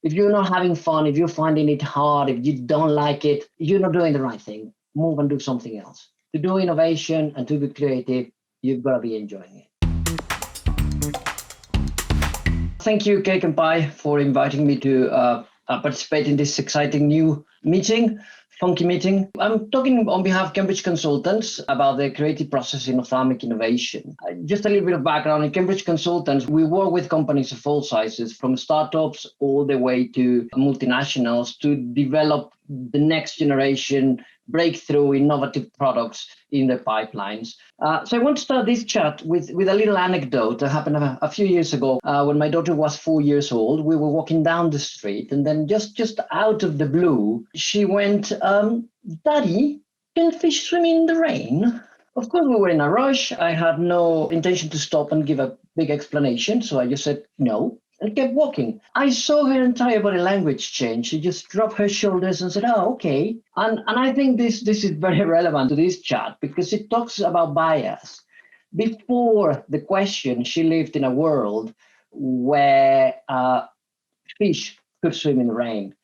If you're not having fun, if you're finding it hard, if you don't like it, you're not doing the right thing. Move and do something else. To do innovation and to be creative, you've got to be enjoying it. Thank you, Cake and Pie, for inviting me to participate in this exciting new meeting, funky meeting. I'm talking on behalf of Cambridge Consultants about the creative process in ophthalmic innovation. Just a little bit of background. In Cambridge Consultants, we work with companies of all sizes, from startups all the way to multinationals, to develop the next generation breakthrough innovative products in the pipelines. So I want to start this chat with a little anecdote that happened a few years ago when my daughter was 4 years old. We were walking down the street, and then just out of the blue, she went, Daddy, can fish swim in the rain? Of course, we were in a rush. I had no intention to stop and give a big explanation, so I just said no and kept walking. I saw her entire body language change. She just dropped her shoulders and said, oh, okay. And I think this is very relevant to this chat because it talks about bias. Before the question, she lived in a world where fish could swim in the rain.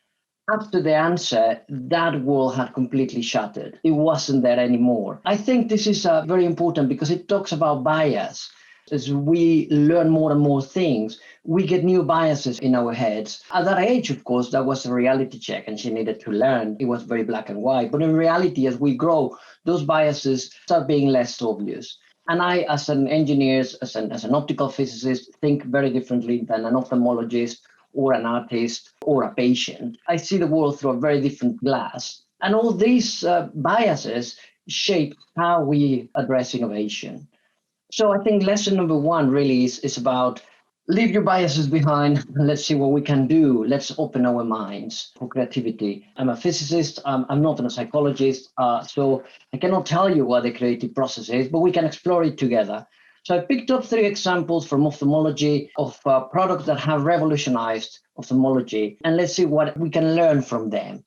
After the answer, that world had completely shattered. It wasn't there anymore. I think this is very important because it talks about bias. As we learn more and more things, we get new biases in our heads. At that age, of course, that was a reality check and she needed to learn. It was very black and white. But in reality, as we grow, those biases start being less obvious. And I, as an engineer, as an optical physicist, think very differently than an ophthalmologist or an artist or a patient. I see the world through a very different glass. And all these biases shape how we address innovation. So I think lesson number one really is about leave your biases behind. Let's see what we can do. Let's open our minds for creativity. I'm a physicist. I'm not a psychologist. So I cannot tell you what the creative process is, but we can explore it together. So I picked up 3 examples from ophthalmology of products that have revolutionized ophthalmology. And let's see what we can learn from them.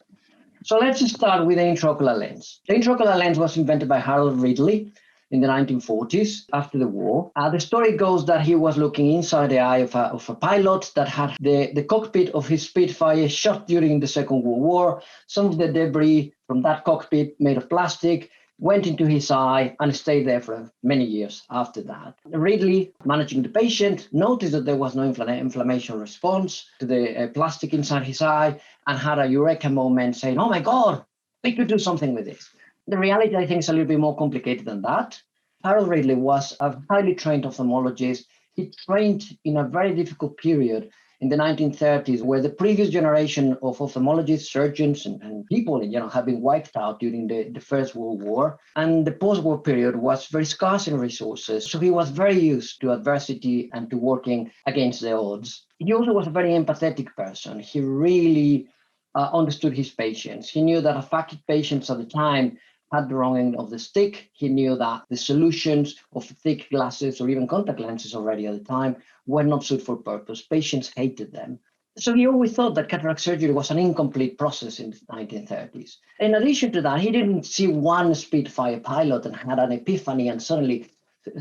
So let's start with the intraocular lens. The intraocular lens was invented by Harold Ridley in the 1940s, after the war. The story goes that he was looking inside the eye of a pilot that had the cockpit of his Spitfire shot during the Second World War. Some of the debris from that cockpit, made of plastic, went into his eye and stayed there for many years after that. Ridley, managing the patient, noticed that there was no inflammation response to the plastic inside his eye and had a eureka moment saying, oh my God, we could do something with this. The reality, I think, is a little bit more complicated than that. Harold Ridley was a highly trained ophthalmologist. He trained in a very difficult period in the 1930s, where the previous generation of ophthalmologists, surgeons, and people in general had been wiped out during the First World War. And the post-war period was very scarce in resources. So he was very used to adversity and to working against the odds. He also was a very empathetic person. He really understood his patients. He knew that affected patients at the time had the wrong end of the stick. He knew that the solutions of thick glasses or even contact lenses already at the time were not suited for purpose. Patients hated them. So he always thought that cataract surgery was an incomplete process in the 1930s. In addition to that, he didn't see one Spitfire pilot and had an epiphany and suddenly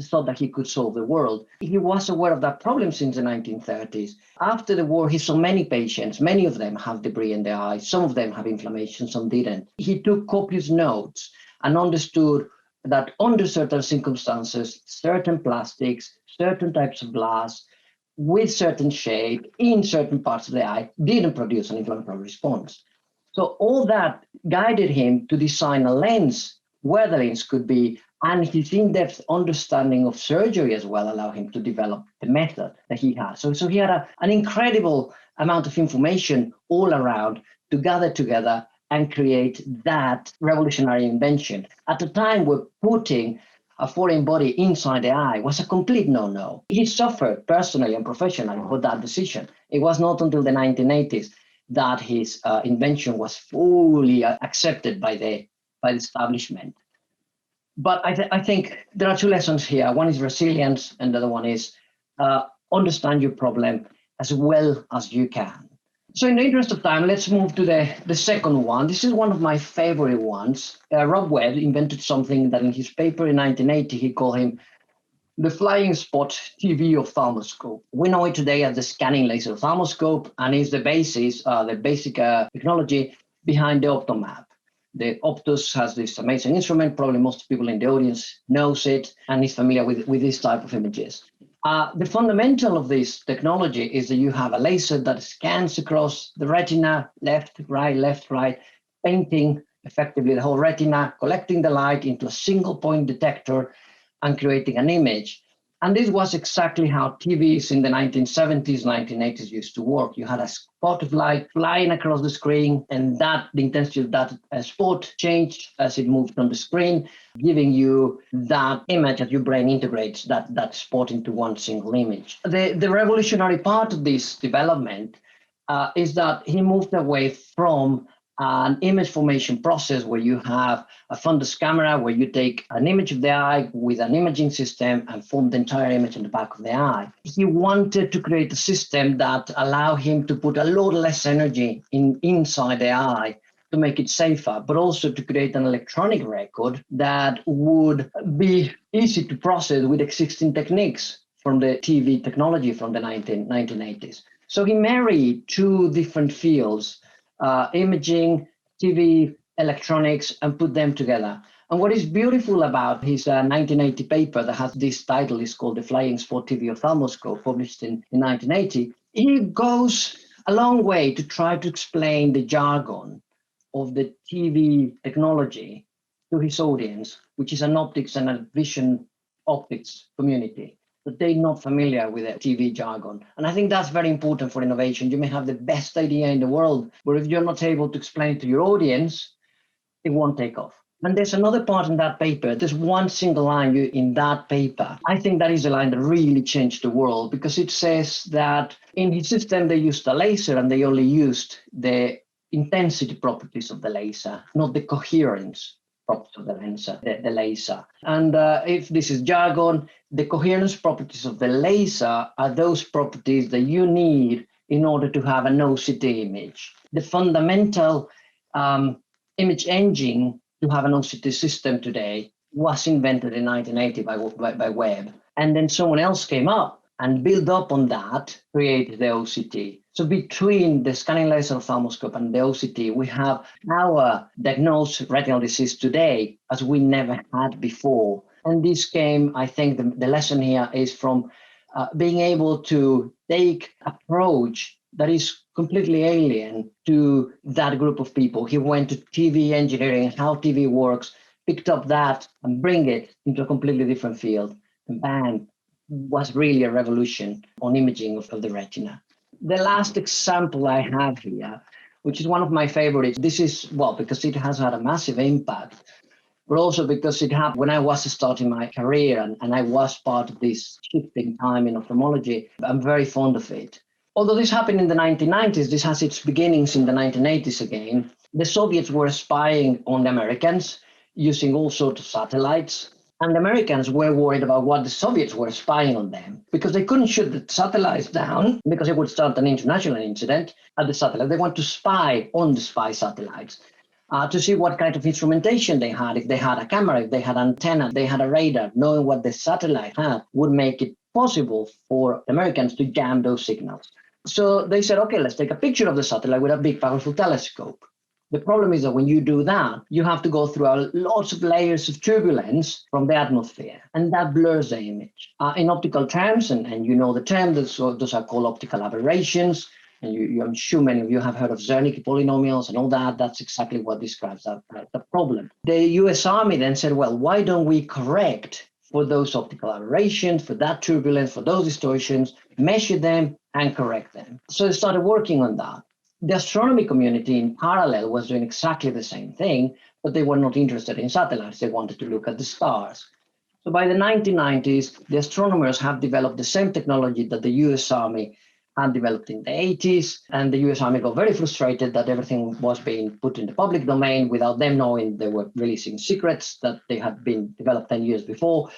thought that he could solve the world. He was aware of that problem since the 1930s. After the war, he saw many patients. Many of them have debris in their eyes. Some of them have inflammation, some didn't. He took copious notes and understood that under certain circumstances, certain plastics, certain types of glass, with certain shape, in certain parts of the eye, didn't produce an inflammatory response. So all that guided him to design a lens where the lens could be, and his in-depth understanding of surgery as well allowed him to develop the method that he had. So he had an incredible amount of information all around to gather together and create that revolutionary invention. At the time, where putting a foreign body inside the eye was a complete no-no. He suffered personally and professionally for that decision. It was not until the 1980s that his invention was fully accepted by the establishment. But I think there are 2 lessons here. One is resilience, and the other one is understand your problem as well as you can. So in the interest of time, let's move to the second one. This is one of my favorite ones. Rob Webb invented something that in his paper in 1980, he called him The flying spot TV ophthalmoscope. We know it today as the scanning laser ophthalmoscope, and is the basis, the basic technology behind the Optomap. The Optus has this amazing instrument. Probably most people in the audience knows it and is familiar with this type of images. The fundamental of this technology is that you have a laser that scans across the retina, left, right, painting effectively the whole retina, collecting the light into a single point detector and creating an image. And this was exactly how TVs in the 1970s, 1980s used to work. You had a spot of light flying across the screen, and the intensity of that spot changed as it moved on the screen, giving you that image that your brain integrates that spot into one single image. The revolutionary part of this development is that he moved away from an image formation process where you have a fundus camera where you take an image of the eye with an imaging system and form the entire image in the back of the eye. He wanted to create a system that allowed him to put a lot less energy inside the eye to make it safer, but also to create an electronic record that would be easy to process with existing techniques from the TV technology from the 1980s. So he married two different fields, imaging, TV, electronics, and put them together. And what is beautiful about his 1980 paper that has this title, is called The Flying Spot TV Ophthalmoscope, published in 1980, he goes a long way to try to explain the jargon of the TV technology to his audience, which is an optics and a vision optics community, that they're not familiar with the TV jargon. And I think that's very important for innovation. You may have the best idea in the world, but if you're not able to explain it to your audience, it won't take off. And there's another part in that paper. There's one single line in that paper. I think that is a line that really changed the world, because it says that in his system, they used a laser and they only used the intensity properties of the laser, not the coherence properties of the laser. And if this is jargon, the coherence properties of the laser are those properties that you need in order to have an OCT image. The fundamental image engine to have an OCT system today was invented in 1980 by Webb. And then someone else came up and built up on that, created the OCT. So between the scanning laser ophthalmoscope and the OCT, we have now diagnosed retinal disease today as we never had before. And this came, I think the lesson here is from being able to take approach that is completely alien to that group of people. He went to TV engineering, how TV works, picked up that and bring it into a completely different field. And bang, was really a revolution on imaging of the retina. The last example I have here, which is one of my favorites, this is, well, because it has had a massive impact, but also because it happened when I was starting my career and I was part of this shifting time in ophthalmology. I'm very fond of it. Although this happened in the 1990s, this has its beginnings in the 1980s again. The Soviets were spying on the Americans using all sorts of satellites. And the Americans were worried about what the Soviets were spying on them, because they couldn't shoot the satellites down because it would start an international incident at the satellite. They want to spy on the spy satellites to see what kind of instrumentation they had. If they had a camera, if they had an antenna, they had a radar. Knowing what the satellite had would make it possible for the Americans to jam those signals. So they said, okay, let's take a picture of the satellite with a big, powerful telescope. The problem is that when you do that, you have to go through lots of layers of turbulence from the atmosphere, and that blurs the image. In optical terms, and you know the term, those are called optical aberrations, and I'm sure many of you have heard of Zernike polynomials and all that. That's exactly what describes that problem. The US Army then said, well, why don't we correct for those optical aberrations, for that turbulence, for those distortions, measure them and correct them. So they started working on that. The astronomy community in parallel was doing exactly the same thing, but they were not interested in satellites. They wanted to look at the stars. So by the 1990s, the astronomers have developed the same technology that the US Army had developed in the 80s. And the US Army got very frustrated that everything was being put in the public domain without them knowing. They were releasing secrets that they had been developed 10 years before.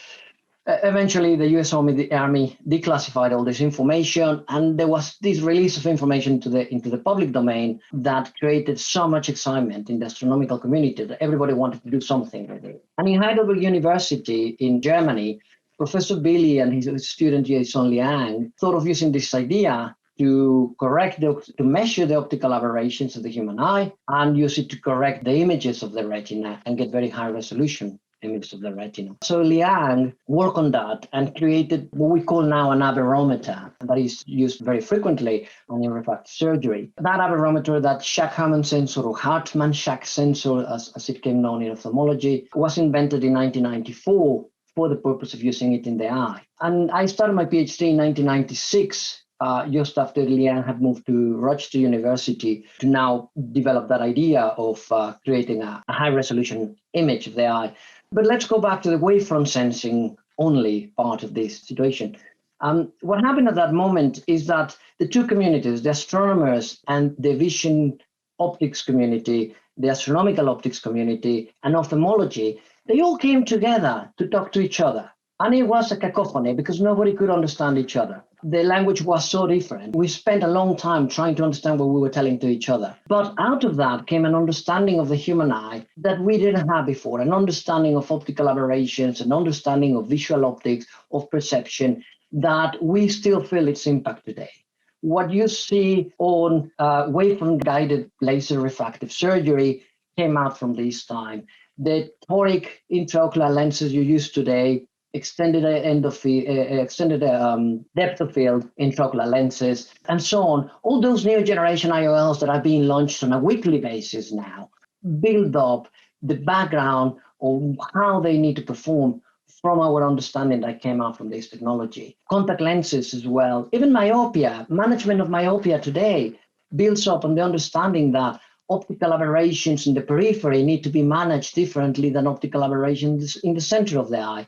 Eventually, the US Army declassified all this information, and there was this release of information into the public domain that created so much excitement in the astronomical community that everybody wanted to do something with it. And in Heidelberg University in Germany, Professor Billy and his student Jason Liang thought of using this idea to to measure the optical aberrations of the human eye and use it to correct the images of the retina and get very high resolution images of the retina. So Liang worked on that and created what we call now an aberrometer that is used very frequently in refractive surgery. That aberrometer, that Shack-Hammond sensor or Hartmann-Shack sensor, as it came known in ophthalmology, was invented in 1994 for the purpose of using it in the eye. And I started my PhD in 1996. Just after Liang had moved to Rochester University to now develop that idea of creating a high-resolution image of the eye. But let's go back to the wavefront sensing only part of this situation. What happened at that moment is that the two communities, the astronomers and the vision optics community, the astronomical optics community, and ophthalmology, they all came together to talk to each other. And it was a cacophony because nobody could understand each other. The language was so different. We spent a long time trying to understand what we were telling to each other. But out of that came an understanding of the human eye that we didn't have before, an understanding of optical aberrations, an understanding of visual optics, of perception, that we still feel its impact today. What you see on wavefront-guided laser refractive surgery came out from this time. The toric intraocular lenses you use today, extended depth of field intraocular lenses, and so on. All those new generation IOLs that are being launched on a weekly basis now build up the background of how they need to perform from our understanding that came out from this technology. Contact lenses as well. Even myopia, management of myopia today builds up on the understanding that optical aberrations in the periphery need to be managed differently than optical aberrations in the center of the eye.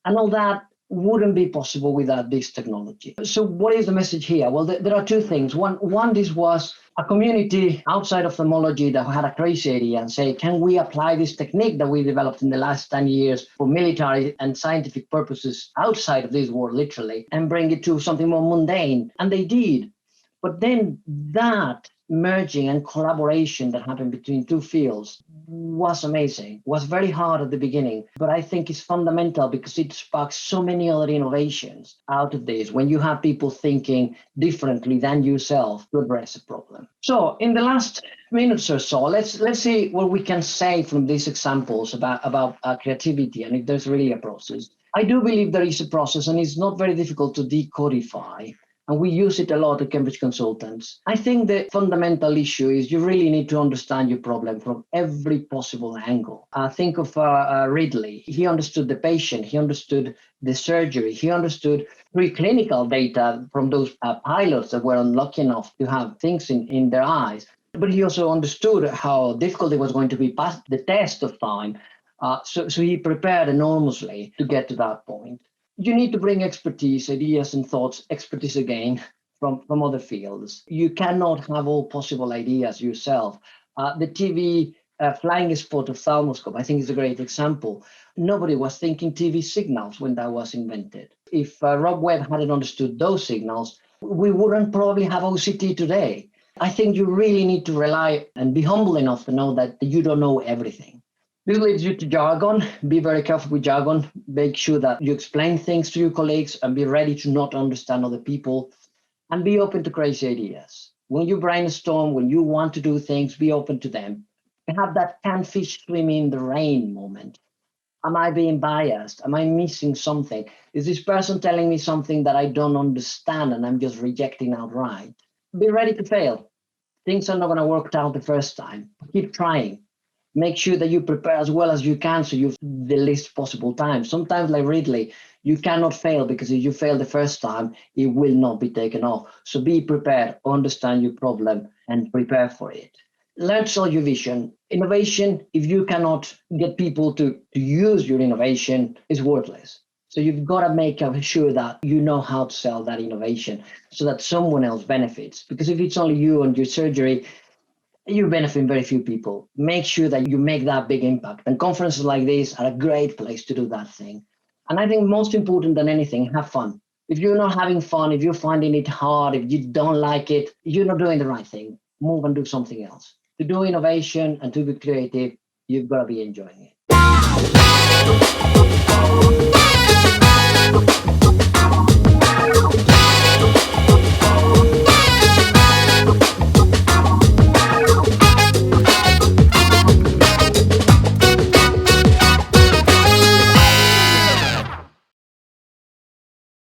And all that wouldn't be possible without this technology. So what is the message here? Well, there are two things. One, this was a community outside of ophthalmology that had a crazy idea and say, can we apply this technique that we developed in the last 10 years for military and scientific purposes outside of this world, literally, and bring it to something more mundane? And they did. But then that merging and collaboration that happened between two fields was amazing, was very hard at the beginning, but I think it's fundamental because it sparks so many other innovations out of this when you have people thinking differently than yourself to address a problem. So in the last minutes or so, let's see what we can say from these examples about creativity and if there's really a process. I do believe there is a process and it's not very difficult to decodify. And we use it a lot at Cambridge Consultants. I think the fundamental issue is you really need to understand your problem from every possible angle. Think of Ridley. He understood the patient. He understood the surgery. He understood preclinical data from those pilots that were unlucky enough to have things in their eyes. But he also understood how difficult it was going to be past the test of time. So he prepared enormously to get to that point. You need to bring expertise, ideas and thoughts, expertise again, from other fields. You cannot have all possible ideas yourself. The TV flying spot ophthalmoscope, I think is a great example. Nobody was thinking TV signals when that was invented. If Rob Webb hadn't understood those signals, we wouldn't probably have OCT today. I think you really need to rely and be humble enough to know that you don't know everything. This leads you to jargon. Be very careful with jargon. Make sure that you explain things to your colleagues and be ready to not understand other people and be open to crazy ideas. When you brainstorm, when you want to do things, be open to them. Have that can fish swim in the rain moment. Am I being biased? Am I missing something? Is this person telling me something that I don't understand and I'm just rejecting outright? Be ready to fail. Things are not going to work out the first time. Keep trying. Make sure that you prepare as well as you can so you've the least possible time. Sometimes, like Ridley, you cannot fail because if you fail the first time, it will not be taken off. So be prepared, understand your problem, and prepare for it. Learn to sell your vision. Innovation, if you cannot get people to use your innovation, is worthless. So you've got to make sure that you know how to sell that innovation so that someone else benefits. Because if it's only you and your surgery, you benefit very few people. Make sure that you make that big impact. And conferences like this are a great place to do that thing. And I think most important than anything, have fun. If you're not having fun, if you're finding it hard, if you don't like it, you're not doing the right thing. Move and do something else. To do innovation and to be creative, you've got to be enjoying it.